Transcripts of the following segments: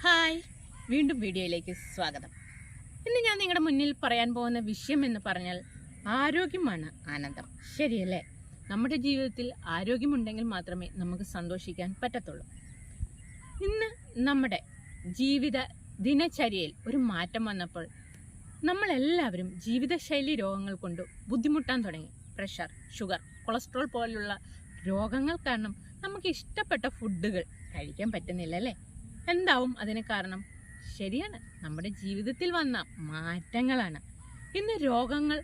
Hi, വീണ്ടും വീഡിയോയിലേക്ക് സ്വാഗതം. ഇന്ന് ഞാൻ നിങ്ങളുടെ മുന്നിൽ പറയാൻ പോകുന്ന വിഷയം എന്ന് പറഞ്ഞാൽ ആരോഗ്യമാണ് ആനന്ദം. ശരിയല്ലേ? നമ്മുടെ ജീവിതത്തിൽ ആരോഗ്യമുണ്ടെങ്കിൽ മാത്രമേ നമുക്ക് സന്തോഷിക്കാൻ പറ്റത്തുള്ളൂ. ഇന്ന് നമ്മുടെ ജീവിത ദിനചര്യയിൽ ഒരു മാറ്റം വന്നപ്പോൾ നമ്മളെല്ലാവരും ജീവിതശൈലി രോഗങ്ങൾ കൊണ്ട് ബുദ്ധിമുട്ടാൻ തുടങ്ങി. പ്രഷർ, ഷുഗർ, കൊളസ്ട്രോൾ പോലുള്ള രോഗങ്ങൾ കാരണം നമുക്ക് ഇഷ്ടപ്പെട്ട ഫുഡുകൾ കഴിക്കാൻ പറ്റുന്നില്ല അല്ലേ? എന്താവും അതിന് കാരണം? ശരിയാണ്, നമ്മുടെ ജീവിതത്തിൽ വന്ന മാറ്റങ്ങളാണ്. ഇന്ന് രോഗങ്ങൾ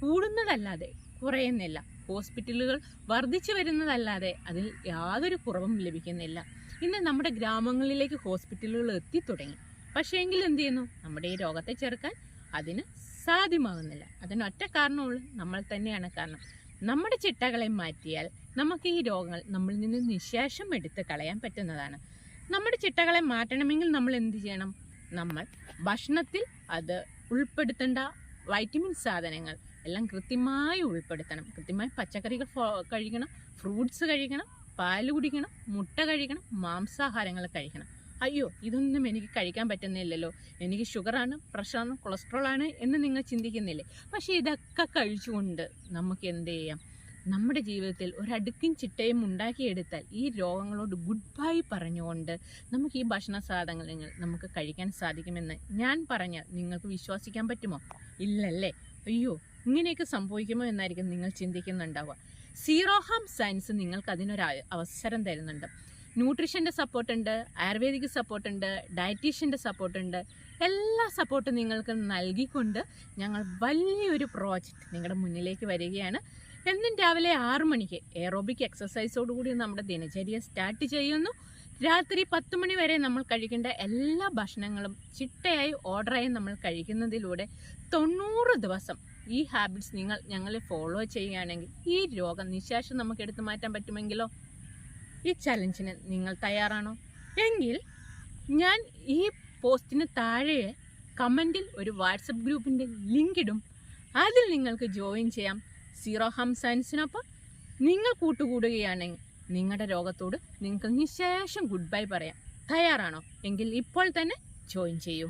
കൂടുന്നതല്ലാതെ കുറയുന്നില്ല, ഹോസ്പിറ്റലുകൾ വർദ്ധിച്ചു വരുന്നതല്ലാതെ അതിൽ യാതൊരു കുറവും ലഭിക്കുന്നില്ല. ഇന്ന് നമ്മുടെ ഗ്രാമങ്ങളിലേക്ക് ഹോസ്പിറ്റലുകൾ എത്തിത്തുടങ്ങി. പക്ഷേ എങ്കിൽ എന്ത് ചെയ്യുന്നു? നമ്മുടെ ഈ രോഗത്തെ ചെറുക്കാൻ അതിന് സാധ്യമാകുന്നില്ല. അതിനൊറ്റ കാരണമുള്ളൂ, നമ്മൾ തന്നെയാണ് കാരണം. നമ്മുടെ ചിട്ടകളെ മാറ്റിയാൽ നമുക്ക് ഈ രോഗങ്ങൾ നമ്മളിൽ നിന്ന് നിശേഷം എടുത്ത് കളയാൻ പറ്റുന്നതാണ്. നമ്മുടെ ചിട്ടകളെ മാറ്റണമെങ്കിൽ നമ്മൾ എന്ത് ചെയ്യണം? നമ്മൾ ഭക്ഷണത്തിൽ അത് ഉൾപ്പെടുത്തേണ്ട വൈറ്റമിൻ സാധനങ്ങൾ എല്ലാം കൃത്യമായി ഉൾപ്പെടുത്തണം. കൃത്യമായി പച്ചക്കറികൾ കഴിക്കണം, ഫ്രൂട്ട്സ് കഴിക്കണം, പാല് കുടിക്കണം, മുട്ട കഴിക്കണം, മാംസാഹാരങ്ങൾ കഴിക്കണം. അയ്യോ, ഇതൊന്നും എനിക്ക് കഴിക്കാൻ പറ്റുന്നില്ലല്ലോ, എനിക്ക് ഷുഗറാണ്, പ്രഷറാണ്, കൊളസ്ട്രോൾ ആണ് എന്ന് നിങ്ങൾ ചിന്തിക്കുന്നില്ലേ? പക്ഷേ ഇതൊക്കെ കഴിച്ചുകൊണ്ട് നമുക്ക് എന്ത് ചെയ്യാം? നമ്മുടെ ജീവിതത്തിൽ ഒരടുക്കും ചിട്ടയും ഉണ്ടാക്കിയെടുത്താൽ ഈ രോഗങ്ങളോട് ഗുഡ് ബൈ പറഞ്ഞുകൊണ്ട് നമുക്ക് ഈ ഭക്ഷണ സാധനങ്ങൾ നമുക്ക് കഴിക്കാൻ സാധിക്കുമെന്ന് ഞാൻ പറഞ്ഞാൽ നിങ്ങൾക്ക് വിശ്വസിക്കാൻ പറ്റുമോ? ഇല്ലല്ലേ? അയ്യോ, ഇങ്ങനെയൊക്കെ സംഭവിക്കുമോ എന്നായിരിക്കും നിങ്ങൾ ചിന്തിക്കുന്നുണ്ടാവുക. സീറോ ഹാം സയൻസ് നിങ്ങൾക്ക് അതിനൊരു അവസരം തരുന്നുണ്ട്. ന്യൂട്രീഷൻ്റെ സപ്പോർട്ടുണ്ട്, ആയുർവേദിക് സപ്പോർട്ടുണ്ട്, ഡയറ്റീഷ്യൻ്റെ സപ്പോർട്ടുണ്ട്. എല്ലാ സപ്പോർട്ടും നിങ്ങൾക്ക് നൽകിക്കൊണ്ട് ഞങ്ങൾ വലിയൊരു പ്രോജക്റ്റ് നിങ്ങളുടെ മുന്നിലേക്ക് വരികയാണ്. എന്നും രാവിലെ 6 മണിക്ക് എയറോബിക് എക്സസൈസോടുകൂടി നമ്മുടെ ദിനചര്യ സ്റ്റാർട്ട് ചെയ്യുന്നു. രാത്രി 10 മണി വരെ നമ്മൾ കഴിക്കേണ്ട എല്ലാ ഭക്ഷണങ്ങളും ചിട്ടയായി ഓർഡറായി നമ്മൾ കഴിക്കുന്നതിലൂടെ 90 ദിവസം ഈ ഹാബിറ്റ്സ് നിങ്ങൾ ഞങ്ങളെ ഫോളോ ചെയ്യുകയാണെങ്കിൽ ഈ രോഗം നിശേഷം നമുക്ക് എടുത്തു മാറ്റാൻ പറ്റുമെങ്കിലോ? ഈ ചലഞ്ചിന് നിങ്ങൾ തയ്യാറാണോ? എങ്കിൽ ഞാൻ ഈ പോസ്റ്റിന് താഴെ കമൻറ്റിൽ ഒരു വാട്സപ്പ് ഗ്രൂപ്പിൻ്റെ ലിങ്ക് ഇടും. അതിൽ നിങ്ങൾക്ക് ജോയിൻ ചെയ്യാം. സീറോ ഹാം സയൻസിനൊപ്പം നിങ്ങൾ കൂട്ടുകൂടുകയാണെങ്കിൽ നിങ്ങളുടെ രോഗത്തോട് നിങ്ങൾക്ക് നിശേഷം ഗുഡ് ബൈ പറയാം. തയ്യാറാണോ? എങ്കിൽ ഇപ്പോൾ തന്നെ ജോയിൻ ചെയ്യൂ.